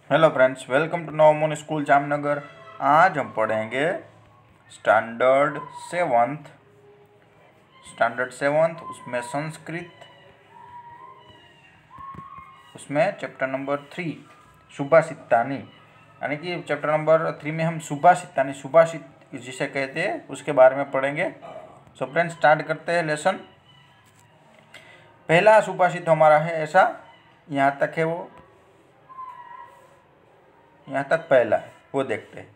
Hello friends, welcome to Navmohan school Jamnagar. आज हम पढ़ेंगे स्टैंडर्ड सेवन्थ उसमें संस्कृत, उसमें चैप्टर नंबर 3 सुभाषितानी, यानी कि चैप्टर नंबर 3 में हम सुभाषितानी, सुभाषित जिसे कहते हैं उसके बारे में पढ़ेंगे। सो फ्रेंड्स, स्टार्ट करते हैं लेसन। पहला सुभाषित हमारा है ऐसा, यहाँ तक है, वो यहाँ तक पहला है, वो देखते हैं।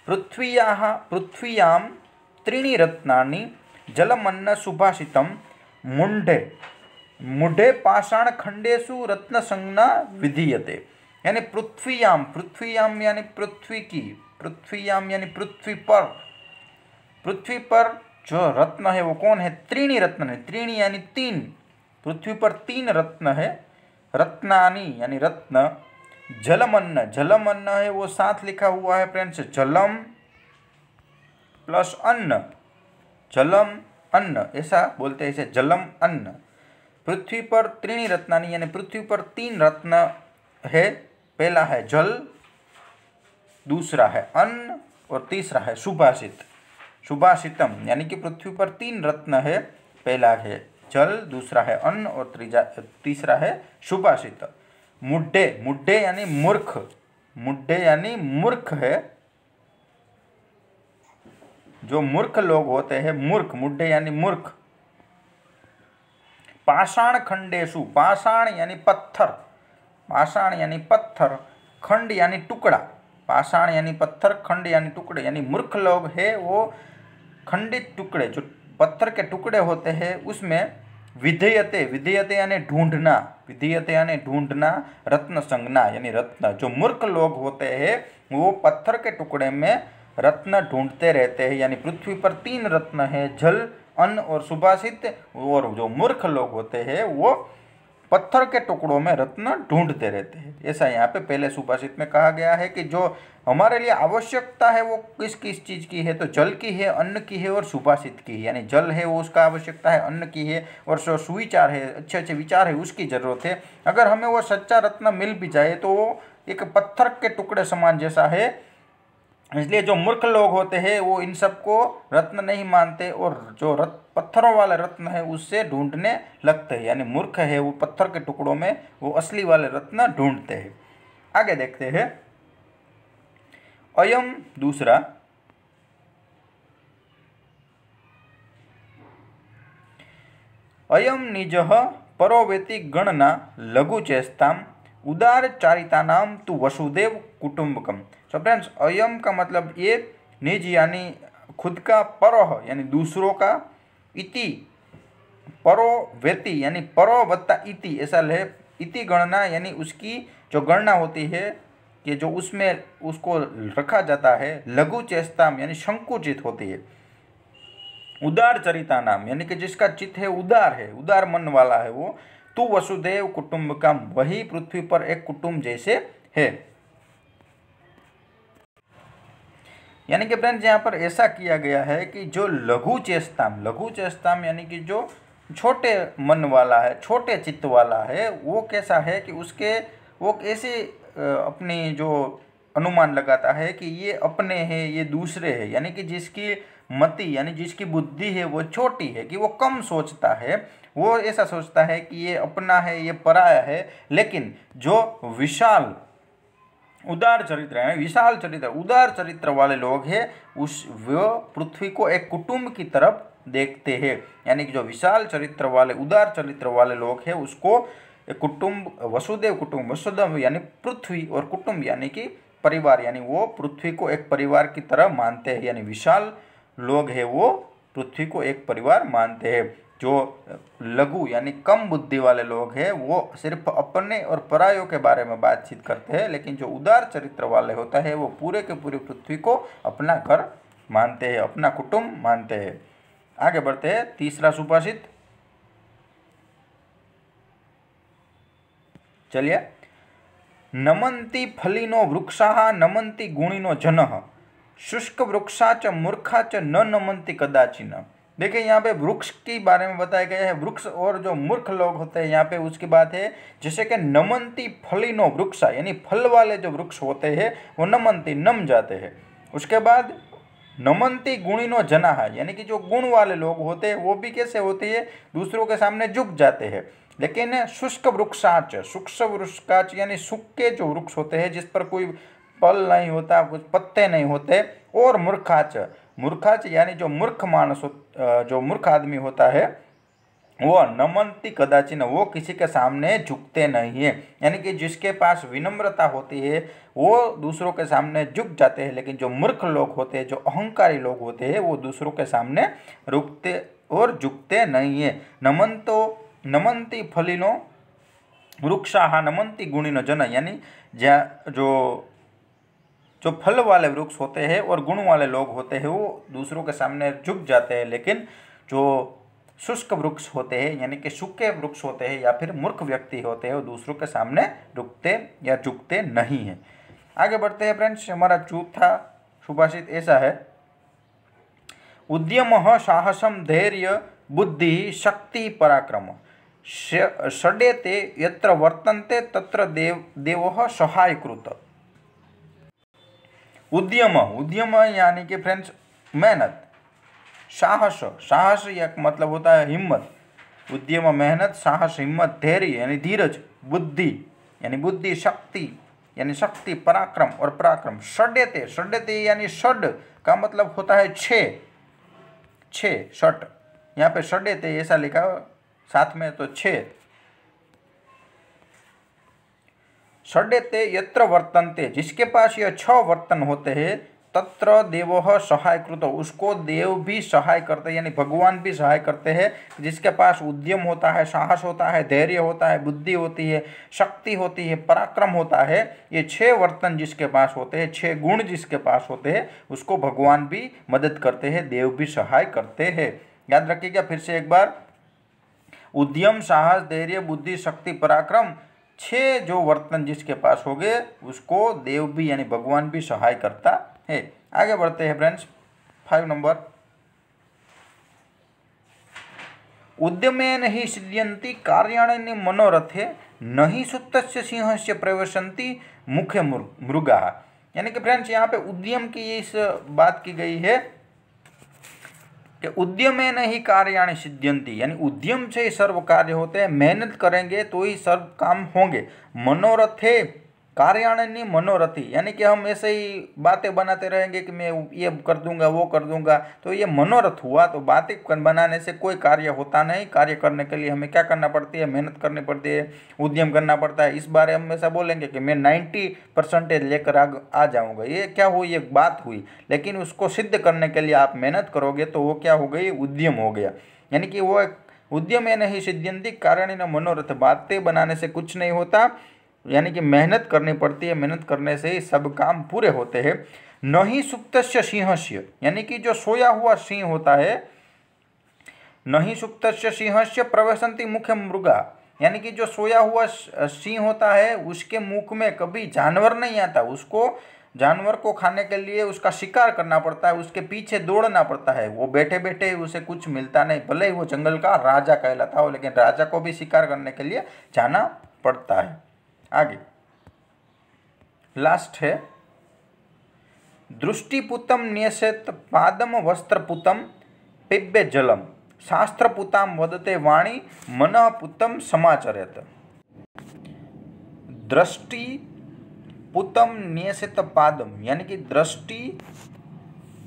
पृथ्व्यां त्रीणि रत्नानि जलमन्न सुभाषितम मुंडे मुढ़े पाषाण खंडेषु रत्न संज्ञा विधीयते। यानी पृथ्व्याम यानी पृथ्वी की, पृथ्व्याम यानी पृथ्वी पर जो रत्न है वो कौन है? त्रीणि रत्न है। त्रीणि यानी तीन, पृथ्वी पर 3 रत्न है। रत्नानि यानी रत्न। जलमन्न, जलमन्न है वो साथ लिखा हुआ है फ्रेंड्स, जलम प्लस अन्न, जलम अन्न, ऐसा बोलते हैं इसे, जलम अन्न। पृथ्वी पर त्रीणि रत्नानि यानी पृथ्वी पर 3 रत्न है। पहला है जल, दूसरा है अन्न और तीसरा है सुभाषित, सुभाषितम। यानी कि पृथ्वी पर 3 रत्न है। पहला है जल, दूसरा है अन्न और तीसरा है सुभाषित। मुड्ढे यानी मूर्ख, मुड्ढे यानी मूर्ख है, जो मूर्ख लोग होते हैं, मूर्ख, मुड्ढे यानी मूर्ख। पाषाण खंडेषु, पाषाण यानी पत्थर, पाषाण यानी पत्थर, खंड यानी टुकड़ा। पाषाण यानी पत्थर, खंड यानी टुकड़े, यानी मूर्ख लोग है वो खंडित टुकड़े, जो पत्थर के टुकड़े होते हैं उसमें विधेयते, विधेयते यानी ढूंढना, विधेयते यानी ढूंढना, रत्न संज्ञा यानी रत्न। जो मूर्ख लोग होते हैं वो पत्थर के टुकड़े में रत्न ढूंढते रहते हैं। यानी पृथ्वी पर 3 रत्न है, जल, अन्न और सुभाषित। और जो मूर्ख लोग होते हैं वो पत्थर के टुकड़ों में रत्न ढूंढते रहते हैं। ऐसा यहाँ पे पहले सुभाषित में कहा गया है कि जो हमारे लिए आवश्यकता है वो किस किस चीज़ की है, तो जल की है, अन्न की है और सुभाषित की है। यानी जल है वो उसका आवश्यकता है, अन्न की है, और सुविचार है, अच्छे अच्छे विचार है, उसकी ज़रूरत है। अगर हमें वो सच्चा रत्न मिल भी जाए तो वो एक पत्थर के टुकड़े समान जैसा है। इसलिए जो मूर्ख लोग होते हैं वो इन सबको रत्न नहीं मानते और जो पत्थरों वाले रत्न है उससे ढूंढने लगते हैं। यानी मूर्ख है वो पत्थर के टुकड़ों में वो असली वाले रत्न ढूंढते हैं। आगे देखते हैं। अयम दूसरा, अयम निजः परोवेति गणना लघु चेष्टाम उदार चारितानाम तु वसुदेव कुटुंबकम। सो फ्रेंड्स, अयम का मतलब ये, निज यानी खुद का, परोह यानी दूसरों का, इति परो वेति यानी परो वत्ता इति, ऐसा ले। इति गणना यानी उसकी जो गणना होती है कि जो उसमें उसको रखा जाता है, लघु चेष्टाम यानी संकुचित होती है। उदार चरिता नाम यानी कि जिसका चित्त है उदार है, उदार मन वाला है वो। तू वसुदेव कुटुंबकम, वही पृथ्वी पर एक कुटुंब जैसे है। यानी कि फ्रेंड्स यहाँ पर ऐसा किया गया है कि जो लघु चेष्टाम यानी कि जो छोटे मन वाला है, छोटे चित्त वाला है, वो कैसा है कि उसके वो ऐसे अपनी जो अनुमान लगाता है कि ये अपने हैं, ये दूसरे हैं। यानी कि जिसकी मति यानी जिसकी बुद्धि है वो छोटी है, कि वो कम सोचता है, वो ऐसा सोचता है कि ये अपना है, ये पराया है। लेकिन जो विशाल उदार चरित्र है, विशाल चरित्र, उदार चरित्र वाले लोग हैं, वो पृथ्वी को एक कुटुंब की तरफ देखते हैं। यानी कि जो विशाल चरित्र वाले, उदार चरित्र वाले लोग हैं उसको कुटुंब, वसुदेव कुटुंब, वसुदेव यानी पृथ्वी और कुटुंब यानी कि परिवार, यानी वो पृथ्वी को एक परिवार की तरह मानते हैं। यानी विशाल लोग हैं वो पृथ्वी को एक परिवार मानते हैं। जो लघु यानी कम बुद्धि वाले लोग हैं वो सिर्फ अपने और परायों के बारे में बातचीत करते हैं। लेकिन जो उदार चरित्र वाले होता है वो पूरे के पूरे पृथ्वी को अपना घर मानते हैं, अपना कुटुंब मानते हैं। आगे बढ़ते हैं। तीसरा सुभाषित, चलिए। नमन्ति फलिनो वृक्षाः नमन्ति गुणिनो जनः शुष्क वृक्षा च मूर्खा च न नमन्ति कदाचिन। देखिए यहाँ पे वृक्ष के बारे में बताया गया है। वृक्ष और जो मूर्ख लोग होते हैं यहाँ पे उसकी बात है, जैसे कि नमंती फलिनो वृक्षा, यानी फल वाले जो वृक्ष होते हैं वो नमंती नम जाते हैं। उसके बाद नमंती गुणिनो जनाहा, यानी कि जो गुण वाले लोग होते हैं वो भी कैसे होते हैं, दूसरों के सामने झुक जाते हैं। लेकिन शुष्क वृक्षाच, शुष्क वृक्षाच यानी सूखे जो वृक्ष होते हैं जिस पर कोई फल नहीं होता, कुछ पत्ते नहीं होते, और मूर्खाच, मूर्खाच यानी जो मूर्ख मानस, जो मूर्ख आदमी होता है वो नमंती कदाचिन, वो किसी के सामने झुकते नहीं है, यानी कि जिसके पास विनम्रता होती है वो दूसरों के सामने झुक जाते हैं। लेकिन जो मूर्ख लोग होते हैं, जो अहंकारी लोग होते हैं, वो दूसरों के सामने रुकते और झुकते नहीं है। नमंती फलिनो वृक्षाः नमंती गुणिनो जन, यानी जो फल वाले वृक्ष होते हैं और गुण वाले लोग होते हैं वो दूसरों के सामने झुक जाते हैं। लेकिन जो शुष्क वृक्ष होते हैं यानी कि सूखे वृक्ष होते हैं या फिर मूर्ख व्यक्ति होते हैं वो दूसरों के सामने रुकते या झुकते नहीं हैं। आगे बढ़ते हैं फ्रेंड्स। हमारा चौथा सुभाषित ऐसा है, उद्यमः साहसम धैर्य बुद्धि शक्ति पराक्रम षडेते यत्र वर्तन्ते तत्र देवः सहायकृत। उद्यम, उद्यम यानी कि फ्रेंड्स मेहनत, साहस, साहस एक मतलब होता है हिम्मत, उद्यम मेहनत, साहस हिम्मत, धैर्य यानी धीरज, बुद्धि यानी बुद्धि, शक्ति यानी शक्ति, पराक्रम और पराक्रम। षडेते, षडेते यानी षड का मतलब होता है छः, छः षट, यहाँ पे षडेते ऐसा लिखा साथ में तो छः। षडेते यत्र वर्तन्ते, जिसके पास यह छह वर्तन होते हैं, तत्र देवः सहायकृत, उसको देव भी सहाय करते हैं यानी भगवान भी सहाय करते हैं। जिसके पास उद्यम होता है, साहस होता है, धैर्य होता है, बुद्धि होती है, शक्ति होती है, पराक्रम होता है, ये छह वर्तन जिसके पास होते हैं, छह गुण जिसके पास होते हैं, उसको भगवान भी मदद करते हैं, देव भी सहाय करते हैं। याद रखिएगा फिर से एक बार, उद्यम, साहस, धैर्य, बुद्धि, शक्ति, पराक्रम, छह जो वर्तन जिसके पास हो गए उसको देव भी यानी भगवान भी सहाय करता है। आगे बढ़ते हैं फ्रेंड्स। 5 नंबर, उद्यमेन ही सिद्ध्यन्ति कार्याणि मनोरथे नहि सुप्तस्य सिंहस्य प्रवेशन्ति मुखे मृगाः। यानी कि फ्रेंड्स यहाँ पे उद्यम की इस बात की गई है कि उद्यमेन ही कार्याणि सिद्ध्यन्ति, यानी उद्यम से ही सर्व कार्य होते हैं, मेहनत करेंगे तो ही सर्व काम होंगे। मनोरथे कार्याणि मनोरथी, यानी कि हम ऐसे ही बातें बनाते रहेंगे कि मैं ये कर दूंगा वो कर दूंगा, तो ये मनोरथ हुआ। तो बातें बनाने से कोई कार्य होता नहीं। कार्य करने के लिए हमें क्या करना पड़ती है, मेहनत करनी पड़ती है, उद्यम करना पड़ता है। इस बारे हम ऐसा बोलेंगे कि मैं 90% लेकर आ जाऊँगा, ये क्या हुई, एक बात हुई। लेकिन उसको सिद्ध करने के लिए आप मेहनत करोगे तो वो क्या हो गई, उद्यम हो गया। यानी कि वो एक उद्यम है नहीं सिद्ध्यन्ति कार्याणि न मनोरथ, बातें बनाने से कुछ नहीं होता, यानी कि मेहनत करनी पड़ती है, मेहनत करने से ही सब काम पूरे होते हैं। नहीं सुप्तस्य सिंहस्य, यानी कि जो सोया हुआ सिंह होता है, नहीं सुप्तस्य सिंहस्य प्रवेशन्ति मुखे मृगा, यानी कि जो सोया हुआ सिंह होता है उसके मुख में कभी जानवर नहीं आता, उसको जानवर को खाने के लिए उसका शिकार करना पड़ता है, उसके पीछे दौड़ना पड़ता है। वो बैठे बैठे उसे कुछ मिलता नहीं, भले ही वो जंगल का राजा कहलाता हो, लेकिन राजा को भी शिकार करने के लिए जाना पड़ता है। आगे लास्ट है, दृष्टिपुतम न्यसेत पादम वस्त्रपुतम पिब्बे जलम शास्त्रपुताम वदते वाणी मनपुतम समाचरेत। दृष्टि पुतम न्यसेत पादम, यानी कि दृष्टि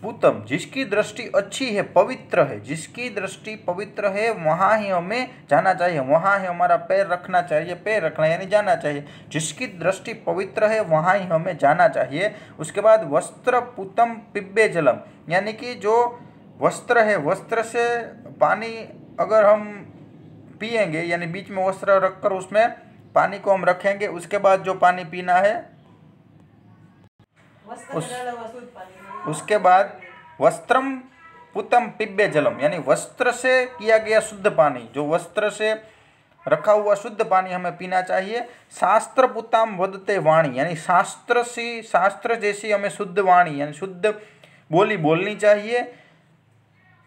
पुतम, जिसकी दृष्टि अच्छी है, पवित्र है, जिसकी दृष्टि पवित्र है वहाँ ही हमें जाना चाहिए, वहाँ ही हमारा पैर रखना चाहिए, पैर रखना यानी जाना चाहिए। जिसकी दृष्टि पवित्र है वहाँ ही हमें जाना चाहिए। उसके बाद वस्त्र पुतम पिब्बे जलम, यानी कि जो वस्त्र है, वस्त्र से पानी अगर हम पिएंगे, यानी बीच में वस्त्र रखकर उसमें पानी को हम रखेंगे, उसके बाद जो पानी पीना है उसके बाद वस्त्रम पुतम पिब्बे जलम, यानी वस्त्र से किया गया शुद्ध पानी, जो वस्त्र से रखा हुआ शुद्ध पानी हमें पीना चाहिए। शास्त्र पुताम वदते वाणी, यानी शास्त्र जैसी हमें शुद्ध वाणी यानी शुद्ध बोली बोलनी चाहिए।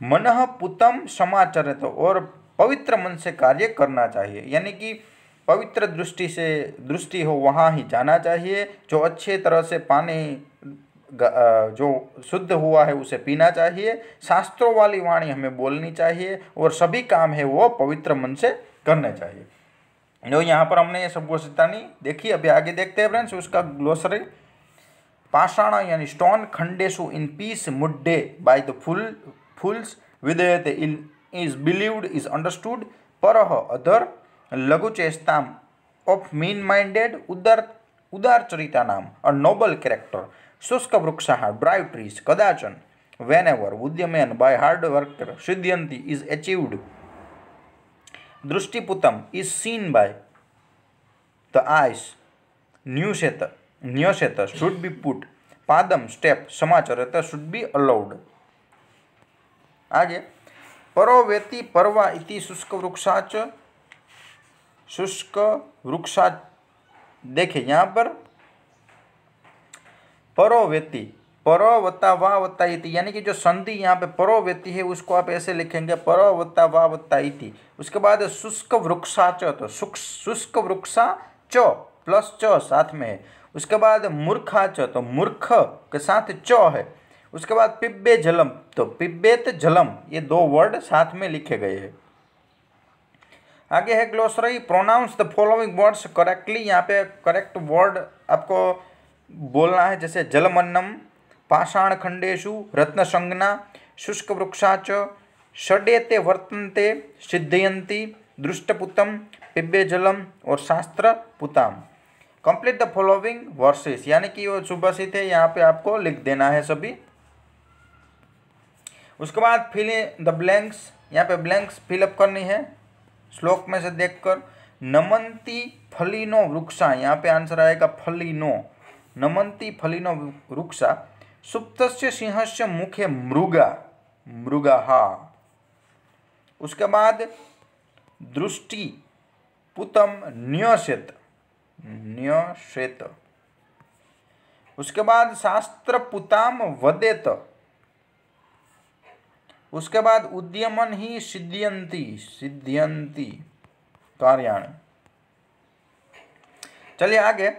मनः पुतम समाचरित, और पवित्र मन से कार्य करना चाहिए, यानी कि पवित्र दृष्टि हो वहाँ ही जाना चाहिए। जो अच्छे तरह से पानी जो शुद्ध हुआ है उसे पीना चाहिए। शास्त्रों वाली वाणी हमें बोलनी चाहिए और सभी काम है वो पवित्र मन से करने चाहिए। जो यहाँ पर हमने ये सब्बोसितानी देखी, अभी आगे देखते हैं फ्रेंड्स उसका ग्लोसरी। पाषाण यानी स्टोन, खंडेशु इन पीस, मुड्डे बाय द फूल्स, विधेयते इज बिलीव्ड इज अंडरस्टूड, परह अधर, लघु चेष्टाम ऑफ मीन माइंडेड, उदार चरिता नाम अ नोबल कैरेक्टर, शुष्क वृक्षा ड्राई ट्रीज, कदाचन whenever उद्यमेन by hard worker सिद्ध्यन्ति is achieved, दृष्टिपुतम is seen by the eyes, न्यसेत should be put, पादम step, समाचरत should be allowed। आगे परोवेति पर्वा इति शुष्क वृक्षा, देखिए यहाँ पर परोवेति, परो वत्ता वा वत्ता इति, यानी कि जो संधि यहाँ पे परोवेति है उसको आप ऐसे लिखेंगे परो वत्ता वा वत्ता इति। उसके बाद शुष्क वृक्षा च, तो शुष्क वृक्षा च प्लस च साथ में है। उसके बाद मूर्खा च, तो मूर्ख के साथ च है। उसके बाद पिब्बे जलम, तो पिब्बेत जलम, ये दो वर्ड साथ में लिखे गए हैं। आगे है glossary, pronounce the following words correctly, यहाँ पे करेक्ट वर्ड आपको बोलना है, जैसे जलमन्नम, पाषाण खंडेशु, रत्न संज्ञा, शुष्क वृक्षा च, षडेते वर्तन्ते, सिद्धयन्ति, दृष्टपुतम, पिब्बे जलम और शास्त्र पुताम। कंप्लीट द फॉलोइंग वर्सेस, यानी कि वो सुभाषित है, यहाँ पे आपको लिख देना है सभी। उसके बाद फिल इन द ब्लैंक्स, यहाँ पे ब्लैंक्स फिलअप करनी है श्लोक में से देखकर। नमन्ति फलिनो वृक्षा, यहाँ पे आंसर आएगा फलिनो, नमन्ति फलिनो वृक्षा, सुप्तस्य सिंहस्य मुखे मृगा। उसके बाद दृष्टि पुतम न्यसेत। उसके बाद शास्त्र पुताम वदेत। उसके बाद उद्यमन ही सिद्ध्यन्ति कार्याणि। चलिए आगे,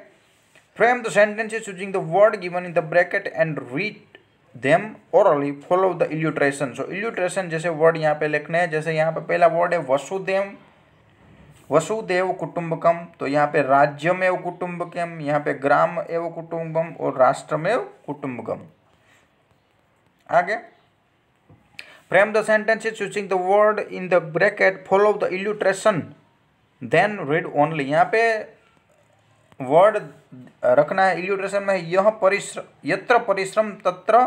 frame the sentences using the word given in the bracket and read them orally, follow the illustration. So illustration जैसे वर्ड यहाँ पे लिखने हैं, जैसे यहाँ पे पहला वर्ड है वसुदेव कुटुंबकम, तो यहाँ पे राज्यमेव कुटुंबकम, यहाँ पे ग्राम एव कुटुंबकम और राष्ट्रमेव कुटुंबकम। आगे, frame the sentences using the word in the bracket, follow the illustration, then read only. यहाँ पे वर्ड रखना है इल्यूट्रेशन में, यत्र परिश्रम तत्र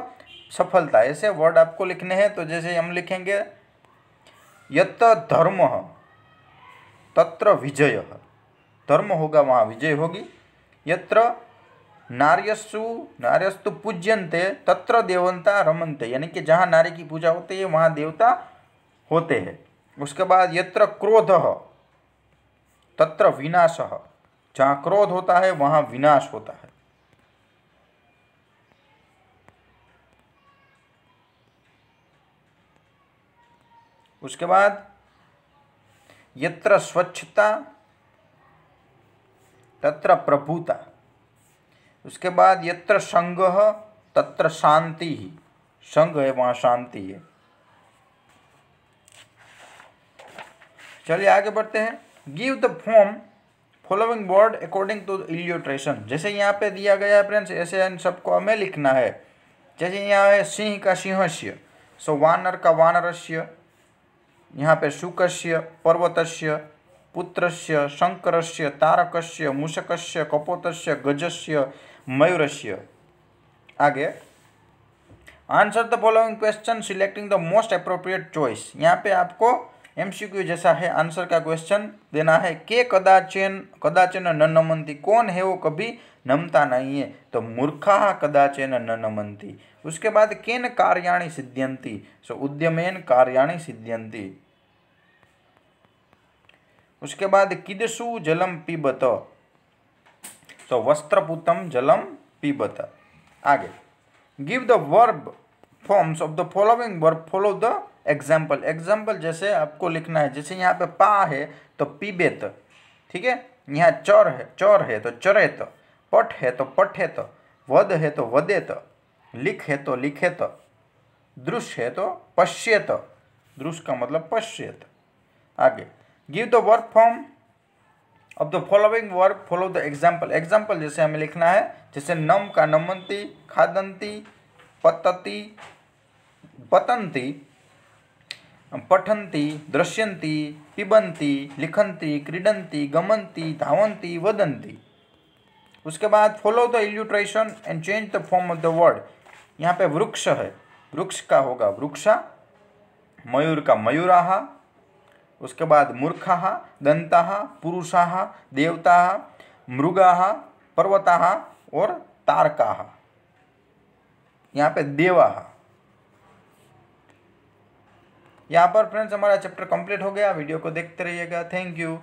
सफलता, ऐसे वर्ड आपको लिखने हैं। तो जैसे हम लिखेंगे यत्र धर्म तत्र विजय, धर्म होगा वहाँ विजय होगी। यत्र नार्यस्तु पूज्यन्ते तत्र देवता रमन्ते, यानी कि जहाँ नारी की पूजा होती है वहाँ देवता होते हैं। उसके बाद यत्र क्रोधः तत्र विनाशः, जहाँ क्रोध होता है वहाँ विनाश होता है। उसके बाद यत्र स्वच्छता तत्र प्रभुता। उसके बाद यत्र संगः तत्र शांति ही, संग है वहाँ शांति है। चलिए आगे बढ़ते हैं। Give the form following word according to illustration, जैसे यहाँ पे दिया गया है फ्रेंड्स, ऐसे इन सबको हमें लिखना है। जैसे यहाँ है सिंह का सिंहस्य, सो वानर का वानरस्य, यहाँ पे शुकस्य, पर्वतस्य, पुत्रस्य, शंकरस्य, तारकस्य, मूषकस्य, कपोतस्य, गजस्य, मयूरस्य। आगे, answer the following question selecting the most appropriate choice, यहाँ पे आपको एमसीक्यू जैसा है आंसर का क्वेश्चन देना है। के कदाचन न नमन्ति, कौन है वो कभी नमता नहीं है, तो मूर्खा कदाचन न नमन्ति। उसके बाद केन कार्याणि सिद्ध्यन्ति, सो उद्यमेन कार्याणि सिद्ध्यन्ति। उसके बाद किदसु जलम पीबत, सो वस्त्रपुतम जलम पीबत। आगे, give the verb forms of the following verb, follow the example, example जैसे आपको लिखना है, जैसे यहाँ पे पा है तो पीबेत, ठीक है। यहाँ चौर है तो चरेत, पट है तो पठेत, वद है तो वदेत, लिख है तो लिखेत, दृश्य है तो पश्येत, दृश्य का मतलब पश्येत। आगे, give the work form of the following verb, follow the example. Example जैसे हमें लिखना है, जैसे नम का नमंती, खादंती, पतती, पतंती, पठन्ति, दृश्यन्ति, पिबन्ति, लिखन्ति, क्रीडन्ति, गमन्ति, धावन्ति, वदन्ति। उसके बाद follow the illustration and change the form of the word. यहाँ पे वृक्ष है, वृक्ष का होगा वृक्षा, मयूर का मयूराः, उसके बाद मूर्खाः, दन्ताः, पुरुषाः, देवताः, मृगाः, पर्वताः और तारकाः। यहाँ पे देवाः। यहाँ पर फ्रेंड्स हमारा चैप्टर कंप्लीट हो गया। वीडियो को देखते रहिएगा। Thank you.